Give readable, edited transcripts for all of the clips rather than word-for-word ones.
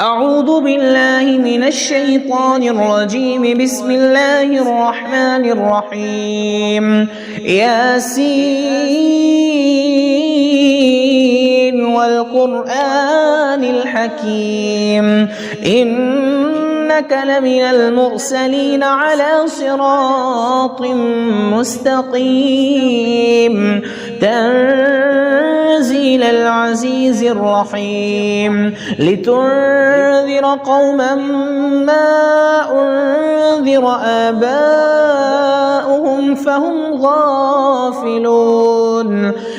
أعوذ بالله من الشيطان الرجيم. بسم الله الرحمن الرحيم. ياسين والقرآن الحكيم إنك لمن المرسلين على صراط مستقيم تنزيل العزيز الرحيم لتنذر قوما ما أنذر آباؤهم فهم غافلون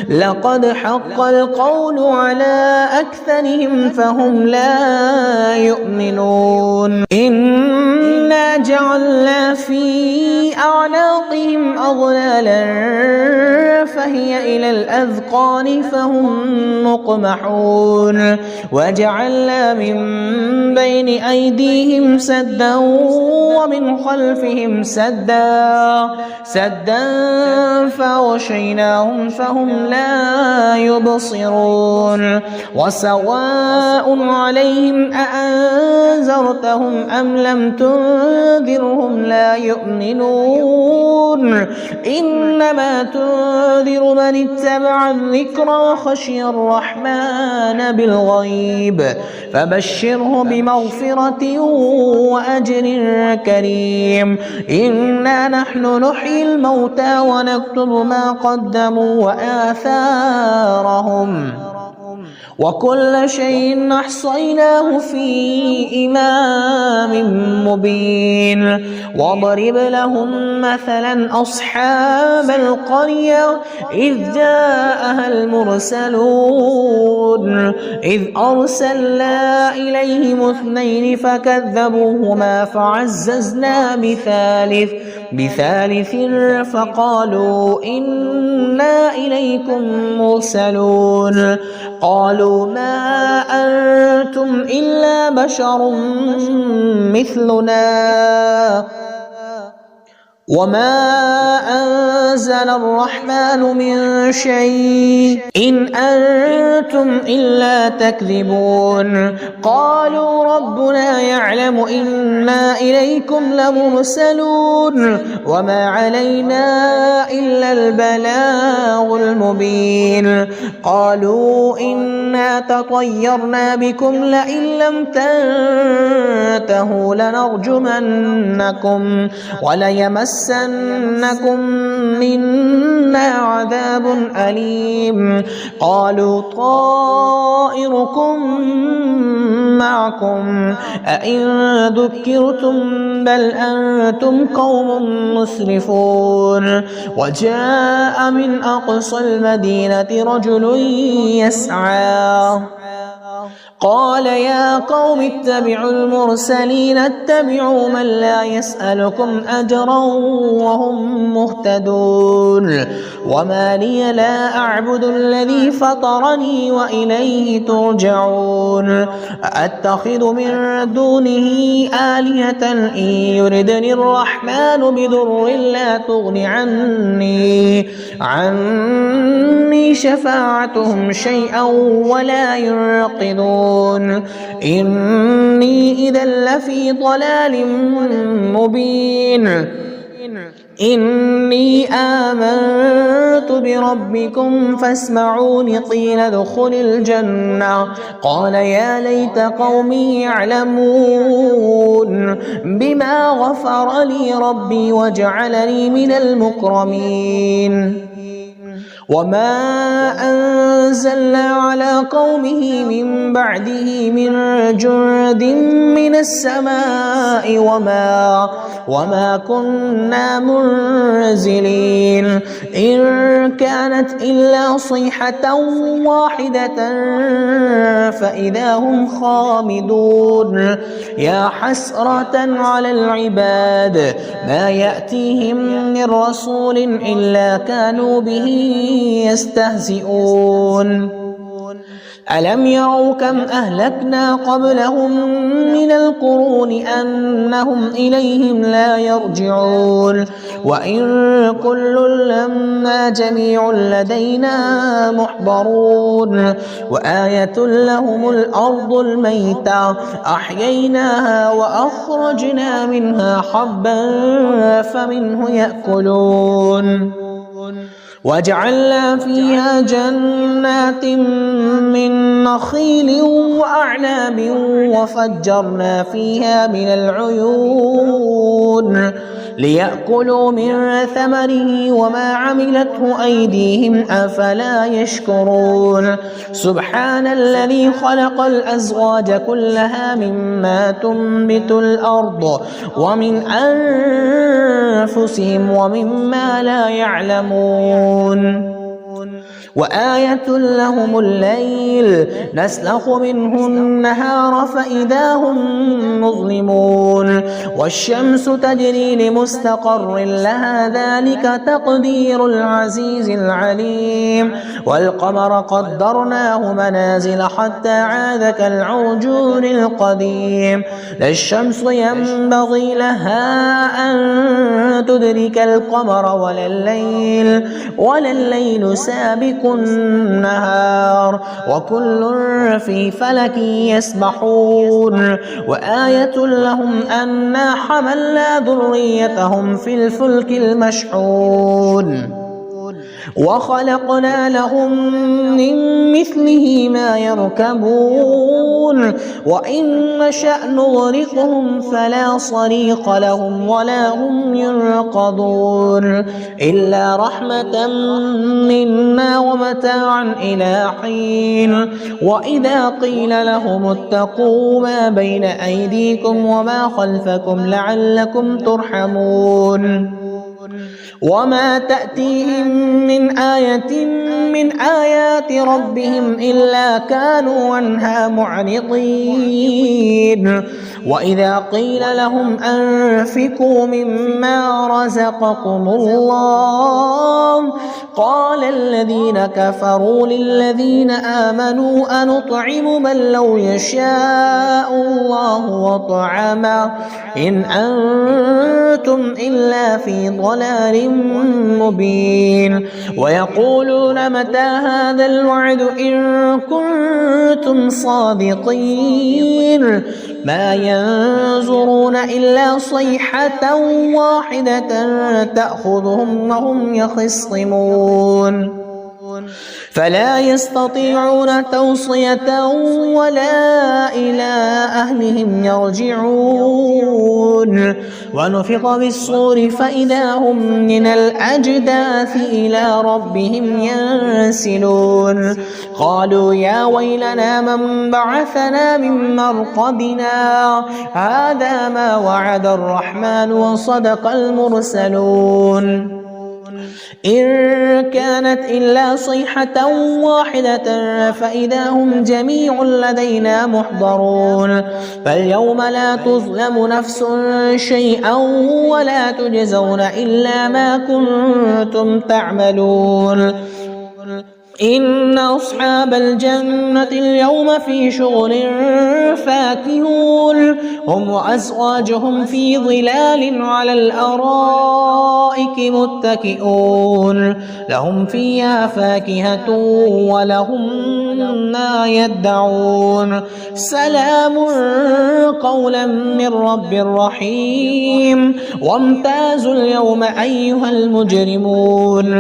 لقد حق القول على أكثرهم فهم لا يؤمنون إنا جعلنا في أعناقهم أغلالا فهي إلى الأذقان فهم مقمحون وجعلنا من بين أيديهم سدا ومن خلفهم سدا فغشيناهم فهم لا يبصرون وسواء عليهم أأنذرتهم أم لم تنذرهم لا يؤمنون إنما تنذر من اتبع الذكر وخشي الرحمن بالغيب فبشره بمغفرة وأجر كريم إنا نحن نحيي الموتى ونكتب ما قدموا وآثارهم وكل شيء أحصيناه في إمام مبين واضرب لهم مثلا أصحاب القرية إذ جاءها المرسلون إذ أرسلنا إليهم اثنين فكذبوهما فعززنا بثالث فقالوا إنا إليكم مرسلون قالوا ما أنتم إلا بشر مثلنا وما أنزل الرحمن من شيء إن أنتم إلا تكذبون قالوا ربنا يعلم إنا إليكم لمرسلون وما علينا إلا البلاغ المبين قالوا إنا تطيرنا بكم لئن لم تنتهوا لنرجمنكم وليمسنكم منا عذاب أليم قالوا طائركم معكم أئن ذكرتم بل أنتم قوم مسرفون وجاء من أقصى المدينة رجل يسعى قال يا قوم اتبعوا المرسلين اتبعوا من لا يسألكم أجرا وهم مهتدون وما لي لا أعبد الذي فطرني وإليه ترجعون أتخذ من دونه آلهة إن يردني الرحمن بضر لا تغن عني شفاعتهم شيئا ولا ينقذون إني إذا لفي ضلال مبين إني آمنت بربكم فاسمعون قيل ادخل الجنة قال يا ليت قومي يعلمون بما غفر لي ربي وجعلني من المكرمين وما أنزلنا على قومه من بعده من جند من السماء وما كنا منزلين إن كانت إلا صيحة واحدة فإذا هم خامدون يا حسرة على العباد ما يأتيهم من رسول إلا كانوا به يستهزئون ألم يروا كم أهلكنا قبلهم من القرون أنهم إليهم لا يرجعون وإن كل لما جميع لدينا محضرون وآية لهم الأرض الميتة أحييناها وأخرجنا منها حبا فمنه يأكلون وجعلنا فيها جنات من نخيل وأعناب وفجرنا فيها من العيون ليأكلوا من ثمره وما عملته أيديهم أفلا يشكرون سبحان الذي خلق الأزواج كلها مما تنبت الأرض ومن أنفسهم ومما لا يعلمون وآية لهم الليل نسلخ منه النهار فإذا هم مظلمون والشمس تجري لمستقر لها ذلك تقدير العزيز العليم والقمر قدرناه منازل حتى عاد كالعرجون القديم لا الشمس ينبغي لها أن تدرك القمر ولا الليل سابق النهار وكل في فلك يسبحون وآية لهم أنا حملنا ذريتهم في الفلك المشحون وخلقنا لهم من مثله ما يركبون وإن نشأ نغرقهم فلا صريخ لهم ولا هم ينقذون إلا رحمة منا ومتاعا إلى حين وإذا قيل لهم اتقوا ما بين أيديكم وما خلفكم لعلكم ترحمون وما تأتيهم من آية من آيات ربهم إلا كانوا عنها معرضين وإذا قيل لهم أنفقوا مما رزقكم الله قال الذين كفروا للذين آمنوا أنطعم من لو يشاء الله وطعمه إن أنتم إلا في ضلال مبين ويقولون متى هذا الوعد إن كنتم صادقين ما ينظرون إلا صيحة واحدة تأخذهم وهم يخصمون فلا يستطيعون توصية ولا إلى أهلهم يرجعون ونفخ بالصور فإذا هم من الأجداث إلى ربهم ينسلون قالوا يا ويلنا من بعثنا من مرقدنا هذا ما وعد الرحمن وصدق المرسلون إن كانت إلا صيحة واحدة فإذا هم جميع لدينا محضرون فاليوم لا تظلم نفس شيئا ولا تجزون إلا ما كنتم تعملون إن أصحاب الجنة اليوم في شغل فاكهون هم وأزواجهم في ظلال على الأرائك متكئون لهم فيها فاكهة ولهم ما يدعون سلام قولا من رب رحيم وامتازوا اليوم أيها المجرمون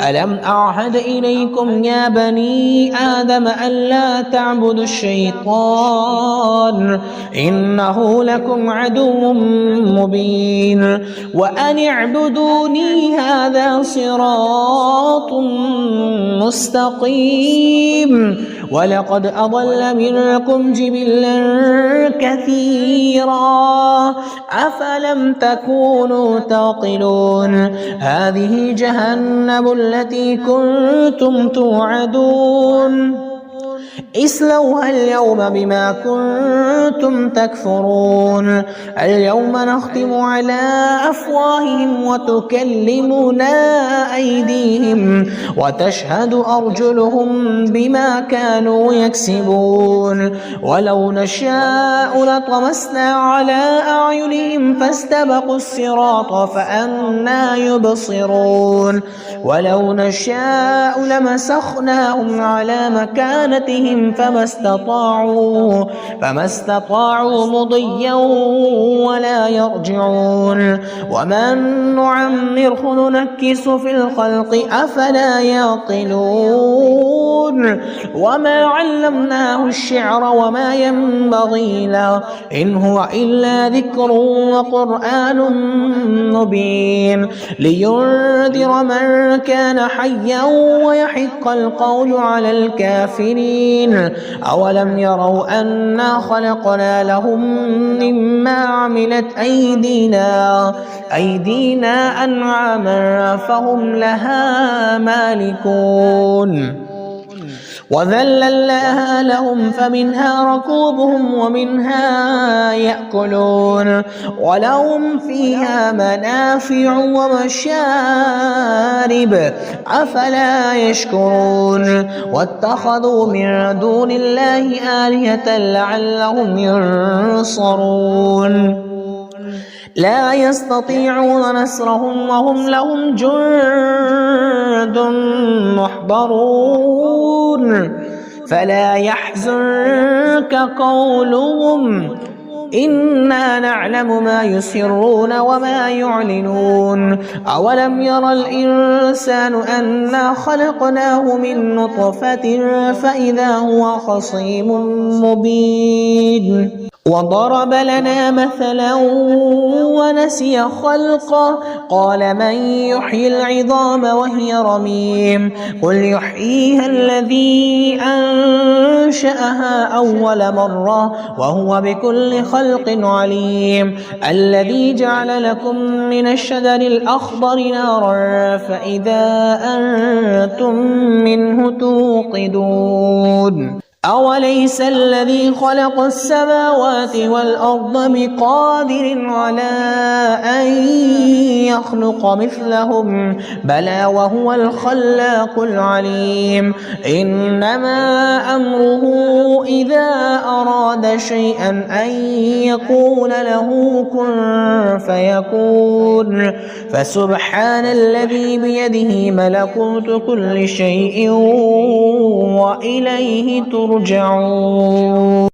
ألم أعهد إليكم يا بني آدم ألا تعبدوا الشيطان إنه لكم عدو مبين وأن اعبدوني هذا صراط مستقيم ولقد أضل منكم جبلا كثيرا أفلم تكونوا تعقلون هذه جهنم التي كنتم توعدون اصلوها اليوم بما كنتم تكفرون اليوم نختم على أفواههم وتكلمنا أيديهم وتشهد أرجلهم بما كانوا يكسبون ولو نشاء لطمسنا على أعينهم فاستبقوا الصراط فأنى يبصرون ولو نشاء لمسخناهم على مكانتهم فما استطاعوا مضيا ولا يرجعون ومن نعمره ننكس في الخلق أفلا يعقلون وما علمناه الشعر وما ينبغي له إن هو إلا ذكر وقرآن مبين لينذر من كان حيا ويحق القول على الكافرين أولم يروا أنا خلقنا لهم مما عملت أيدينا أنعاما فهم لها مالكون وذللناها لهم فمنها ركوبهم ومنها يأكلون ولهم فيها منافع ومشارب أفلا يشكرون واتخذوا من دون الله آلهة لعلهم ينصرون لا يستطيعون نصرهم وهم لهم جند محضرون فلا يحزنك قولهم إنا نعلم ما يسرون وما يعلنون أولم ير الإنسان أنا خلقناه من نطفة فإذا هو خصيم مبين وضرب لنا مثلا ونسي خلقه قال من يحيي العظام وهي رميم قل يحييها الذي أنشأها أول مرة وهو بكل خلق عليم الذي جعل لكم من الشجر الأخضر نارا فإذا أنتم منه توقدون أوليس الذي خلق السماوات والأرض بقادر على أن يخلق مثلهم بلى وهو الخلاق العليم إنما أمره إذا أراد شيئا أن يقول له كن فيكون فسبحان الذي بيده ملكوت كل شيء وإليه ترجعون